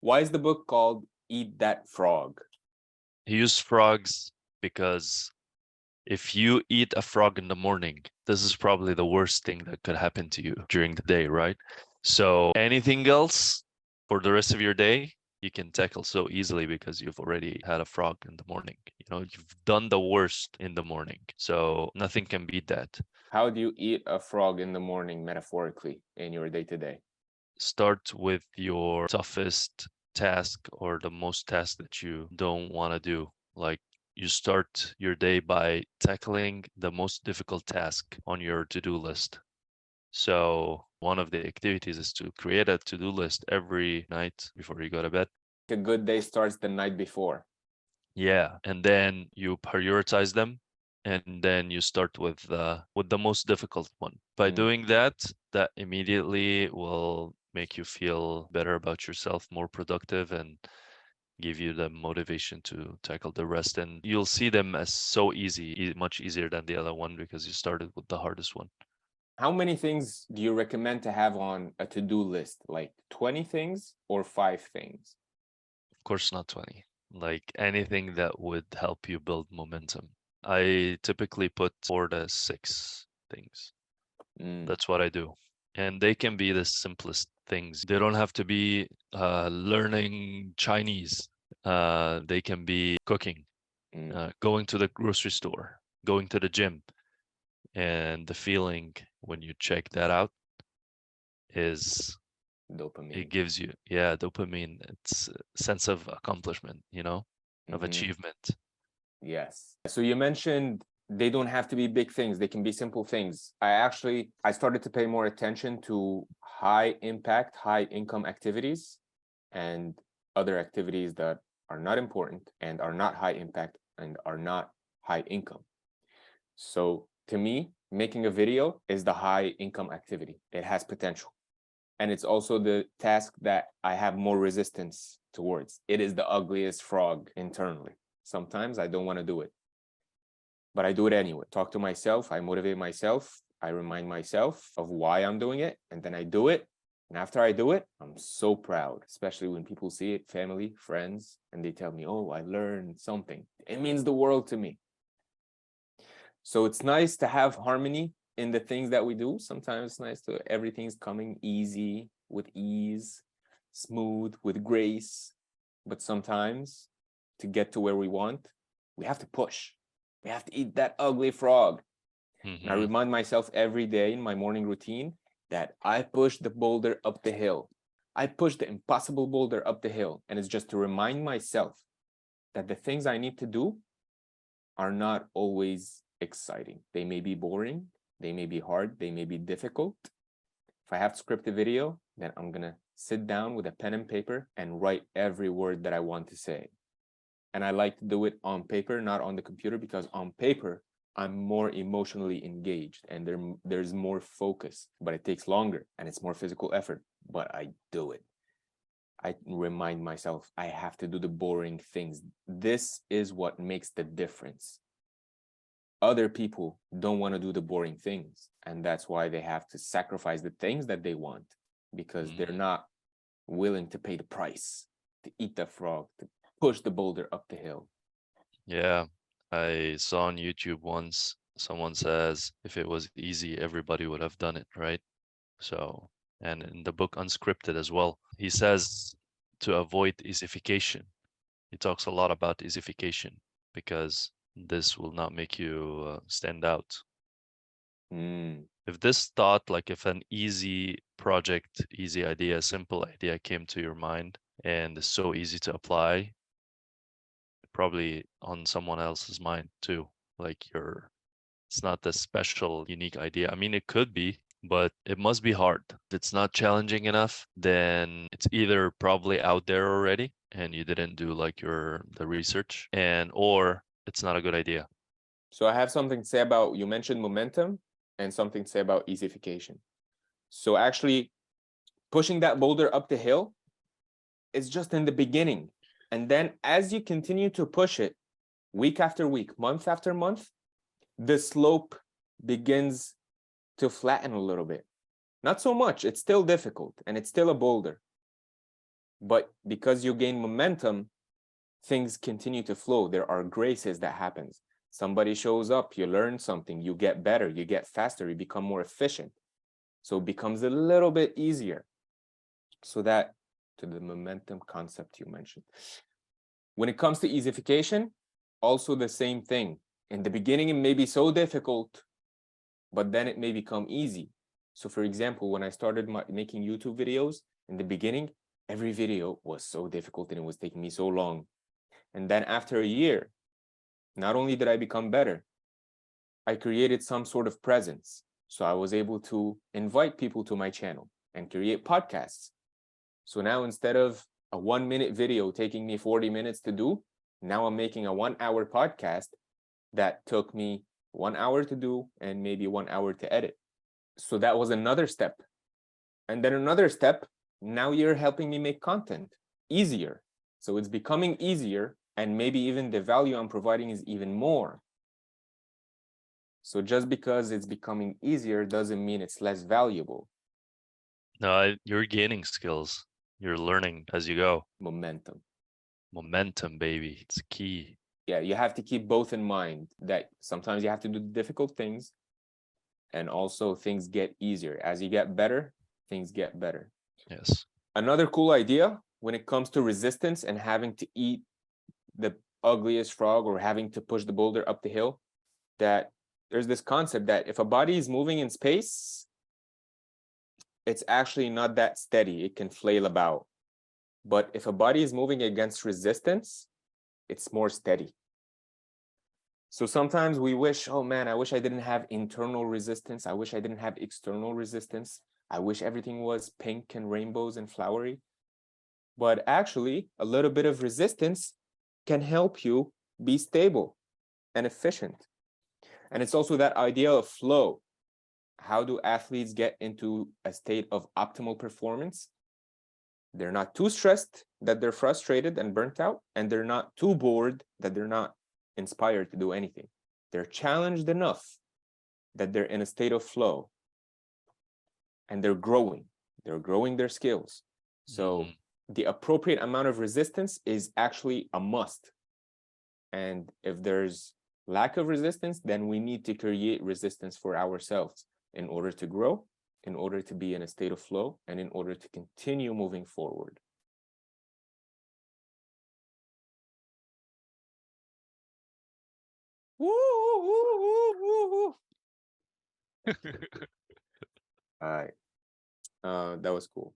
Why is the book called Eat That Frog? He used frogs because if you eat a frog in the morning, this is probably the worst thing that could happen to you during the day, right? So anything else for the rest of your day, you can tackle so easily because you've already had a frog in the morning. You've done the worst in the morning. So nothing can beat that. How do you eat a frog in the morning, metaphorically, in your day-to-day? Start with your toughest task or the most task that you don't want to do. Like you start your day by tackling the most difficult task on your to-do list. So one of the activities is to create a to-do list every night before you go to bed. A good day starts the night before. Yeah, and then you prioritize them, and then you start with the most difficult one. By Mm. doing that, that immediately will make you feel better about yourself, more productive, and give you the motivation to tackle the rest. And you'll see them as so easy, much easier than the other one because you started with the hardest one. How many things do you recommend to have on a to-do list? Like 20 things or 5 things? Of course, not 20. Like anything that would help you build momentum. I typically put 4 to 6 things. Mm. That's what I do. And they can be the simplest things. They don't have to be learning Chinese. They can be cooking, Mm. going to the grocery store, going to the gym. And the feeling when you check that out is it Dopamine. gives you, yeah, dopamine. It's a sense of accomplishment, of Mm-hmm. achievement. Yes. So you mentioned they don't have to be big things. They can be simple things. I started to pay more attention to high impact, high income activities and other activities that are not important and are not high impact and are not high income. So to me, making a video is the high income activity. It has potential. And it's also the task that I have more resistance towards. It is the ugliest frog internally. Sometimes I don't want to do it, but I do it anyway. Talk to myself, I motivate myself, I remind myself of why I'm doing it, and then I do it. And after I do it, I'm so proud, especially when people see it, family, friends, and they tell me, oh, I learned something. It means the world to me. So it's nice to have harmony in the things that we do. Sometimes it's nice to everything's coming easy, with ease, smooth, with grace. But sometimes to get to where we want, we have to push. We have to eat that ugly frog. And I Hmm. remind myself every day in my morning routine that I push the boulder up the hill. I push the impossible boulder up the hill. And it's just to remind myself that the things I need to do are not always exciting. They may be boring, they may be hard, they may be difficult. If I have to script a video, then I'm gonna sit down with a pen and paper and write every word that I want to say. And I like to do it on paper, not on the computer, because on paper, I'm more emotionally engaged and there's more focus, but it takes longer and it's more physical effort, but I do it. I remind myself I have to do the boring things. This is what makes the difference. Other people don't want to do the boring things, and that's why they have to sacrifice the things that they want because they're not willing to pay the price to eat the frog, to push the boulder up the hill. Yeah, I saw on YouTube once someone says if it was easy, everybody would have done it, right? So, and in the book Unscripted as well, he says to avoid easification. He talks a lot about easification because this will not make you stand out. Mm. If this thought, like if an easy project, easy idea, simple idea came to your mind and is so easy to apply, probably on someone else's mind too. Like it's not the special, unique idea. I mean, it could be, but it must be hard. If it's not challenging enough, then it's either probably out there already and you didn't do like the research or it's not a good idea. So I have something to say about, you mentioned momentum and something to say about easification. So actually pushing that boulder up the hill is just in the beginning. And then as you continue to push it week after week, month after month, the slope begins to flatten a little bit. Not so much. It's still difficult and it's still a boulder. But because you gain momentum, things continue to flow. There are graces that happens. Somebody shows up, you learn something, you get better, you get faster, you become more efficient. So it becomes a little bit easier. So that to the momentum concept you mentioned. When it comes to easification, also the same thing. In the beginning, it may be so difficult, but then it may become easy. So for example, when I started making YouTube videos, in the beginning, every video was so difficult and it was taking me so long. And then after a year, not only did I become better, I created some sort of presence. So I was able to invite people to my channel and create podcasts. So now instead of a 1-minute video taking me 40 minutes to do, now I'm making a 1-hour podcast that took me 1 hour to do and maybe 1 hour to edit. So that was another step. And then another step, now you're helping me make content easier. So it's becoming easier, and maybe even the value I'm providing is even more. So just because it's becoming easier doesn't mean it's less valuable. No, you're gaining skills. You're learning as you go. Momentum. Momentum, baby. It's key. Yeah, you have to keep both in mind, that sometimes you have to do difficult things, and also things get easier. As you get better, things get better. Yes. Another cool idea when it comes to resistance and having to eat the ugliest frog or having to push the boulder up the hill, that there's this concept that if a body is moving in space, it's actually not that steady. It can flail about. But if a body is moving against resistance, it's more steady. So sometimes we wish, oh man, I wish I didn't have internal resistance. I wish I didn't have external resistance. I wish everything was pink and rainbows and flowery. But actually, a little bit of resistance can help you be stable and efficient. And it's also that idea of flow. How do athletes get into a state of optimal performance? They're not too stressed that they're frustrated and burnt out, and they're not too bored that they're not inspired to do anything. They're challenged enough that they're in a state of flow, and they're growing. They're growing their skills. So the appropriate amount of resistance is actually a must. And if there's lack of resistance, then we need to create resistance for ourselves in order to grow, in order to be in a state of flow, and in order to continue moving forward. Woo, woo, woo, woo, woo. All right. That was cool.